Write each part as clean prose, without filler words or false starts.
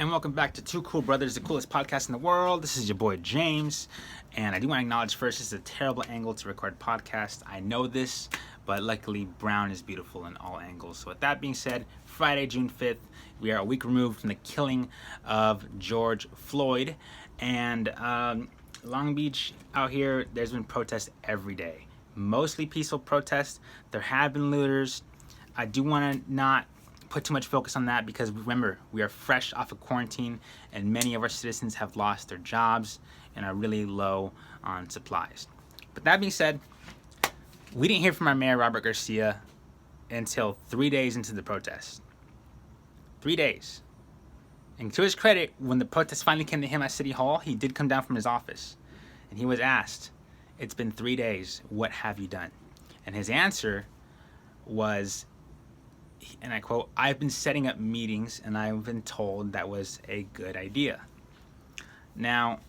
And welcome back to Two Cool Brothers, the coolest podcast in the world. This is your boy James, and I do want to acknowledge first, this is a terrible angle to record podcast. I know this, but luckily brown is beautiful in all angles. So with that being said, Friday, June 5th, we are a week removed from the killing of George Floyd, and Long Beach out here, there's been protests every day. Mostly peaceful protests. There have been looters. I do want to not put too much focus on that because remember, we are fresh off of quarantine and many of our citizens have lost their jobs and are really low on supplies. But that being said, we didn't hear from our mayor, Robert Garcia, until 3 days into the protest. 3 days. And to his credit, when the protest finally came to him at City Hall, he did come down from his office and he was asked, "It's been 3 days, what have you done?" And his answer was, and I quote, "I've been setting up meetings and I've been told that was a good idea." Now,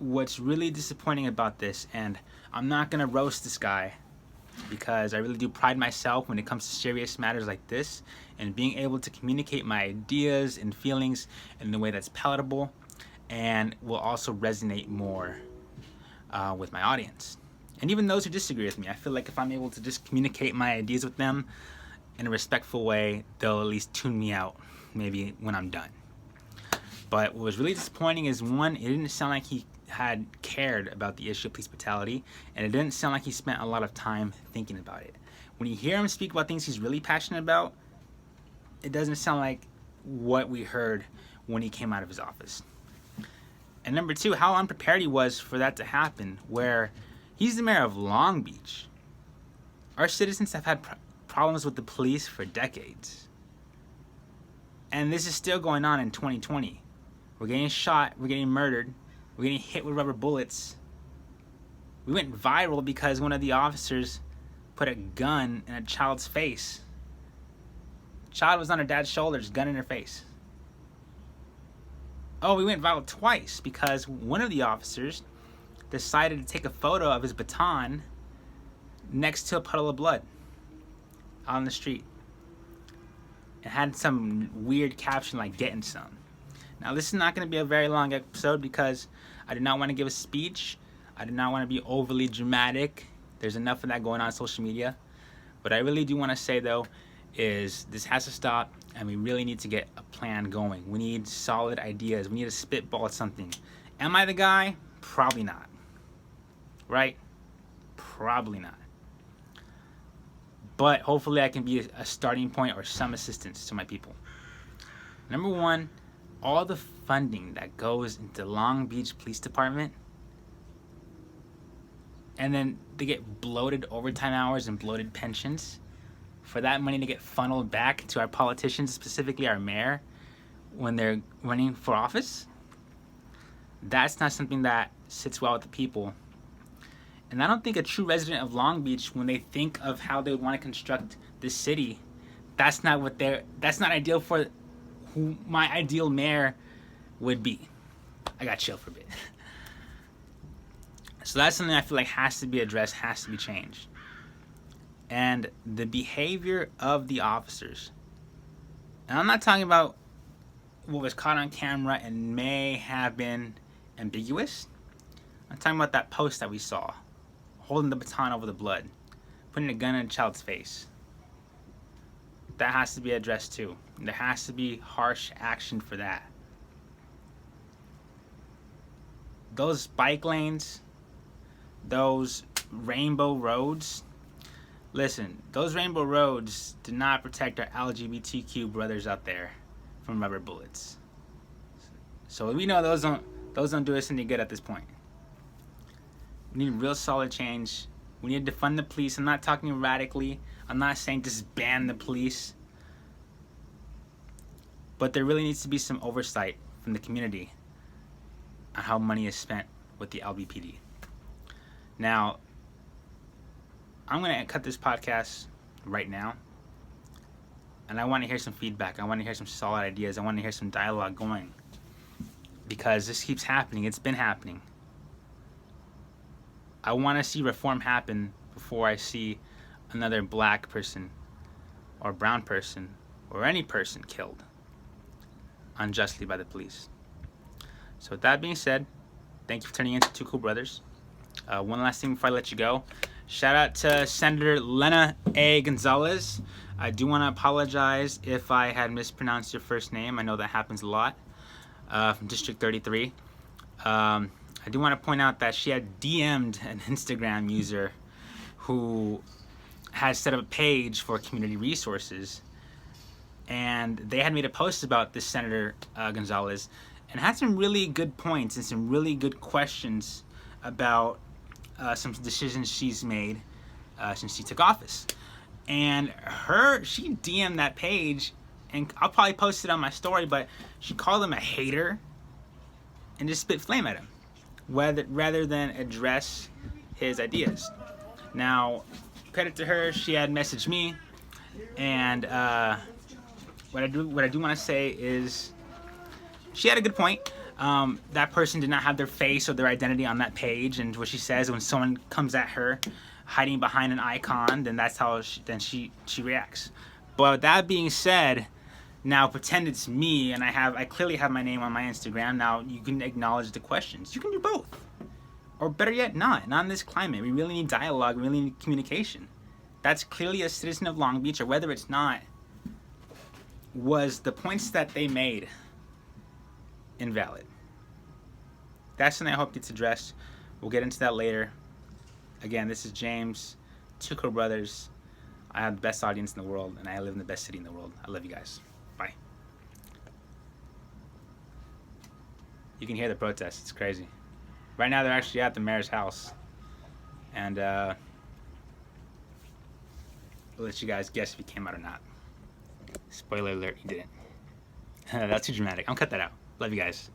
what's really disappointing about this, and I'm not going to roast this guy because I really do pride myself when it comes to serious matters like this and being able to communicate my ideas and feelings in a way that's palatable and will also resonate more with my audience. And even those who disagree with me, I feel like if I'm able to just communicate my ideas with them in a respectful way, they'll at least tune me out maybe when I'm done. But what was really disappointing is, one, it didn't sound like he had cared about the issue of police brutality, and it didn't sound like he spent a lot of time thinking about it. When you hear him speak about things he's really passionate about, it doesn't sound like what we heard when he came out of his office. And number two, how unprepared he was for that to happen, where he's the mayor of Long Beach. Our citizens have had problems with the police for decades. And this is still going on in 2020. We're getting shot, we're getting murdered, we're getting hit with rubber bullets. We went viral because one of the officers put a gun in a child's face. The child was on her dad's shoulders, gun in her face. Oh, we went viral twice because one of the officers decided to take a photo of his baton next to a puddle of blood on the street. It had some weird caption like "getting some." Now this is not going to be a very long episode because I do not want to give a speech. I do not want to be overly dramatic. There's enough of that going on social media. What I really do want to say though is this has to stop and we really need to get a plan going. We need solid ideas. We need to spitball something. Am I the guy? Probably not. Right? Probably not. But hopefully I can be a starting point or some assistance to my people. Number one, all the funding that goes into Long Beach Police Department, and then they get bloated overtime hours and bloated pensions, for that money to get funneled back to our politicians, specifically our mayor, when they're running for office, that's not something that sits well with the people. And I don't think a true resident of Long Beach, when they think of how they would want to construct this city, that's not ideal for who my ideal mayor would be. I got chill for a bit. So that's something I feel like has to be addressed, has to be changed. And the behavior of the officers. And I'm not talking about what was caught on camera and may have been ambiguous. I'm talking about that post that we saw, holding the baton over the blood, putting a gun in a child's face. That has to be addressed too. There has to be harsh action for that. Those bike lanes, those rainbow roads, listen, those rainbow roads do not protect our LGBTQ brothers out there from rubber bullets. So we know those don't do us any good at this point. We need real solid change. We need to defund the police. I'm not talking radically. I'm not saying just ban the police. But there really needs to be some oversight from the community on how money is spent with the LBPD. Now, I'm going to cut this podcast right now. And I want to hear some feedback. I want to hear some solid ideas. I want to hear some dialogue going. Because this keeps happening. It's been happening. I want to see reform happen before I see another black person or brown person or any person killed. unjustly by the police. So with that being said, thank you for turning into Two Cool Brothers. One last thing before I let you go. Shout out to Senator Lena A. Gonzalez. I do want to apologize if I had mispronounced your first name. I know that happens a lot. From District 33. I do want to point out that she had DM'd an Instagram user who has set up a page for community resources, and they had made a post about this Senator Gonzalez and had some really good points and some really good questions about some decisions she's made since she took office. And she DM'd that page, and I'll probably post it on my story, but she called him a hater and just spit flame at him rather than address his ideas. Now, credit to her, she had messaged me, and what I do want to say is she had a good point. That person did not have their face or their identity on that page, and what she says, when someone comes at her hiding behind an icon, then that's how she reacts. But with that being said, now pretend it's me, and I clearly have my name on my Instagram. Now you can acknowledge the questions. You can do both, or better yet, not in this climate. We really need dialogue. We really need communication. That's clearly a citizen of Long Beach, or whether it's not. Was the points that they made invalid? That's something I hope gets addressed. We'll get into that later. Again, this is James, Two Cool Brothers. I have the best audience in the world, and I live in the best city in the world. I love you guys. Bye. You can hear the protests. It's crazy. Right now, they're actually at the mayor's house. And I'll let you guys guess if he came out or not. Spoiler alert, he didn't. That's too dramatic. I'll cut that out. Love you guys.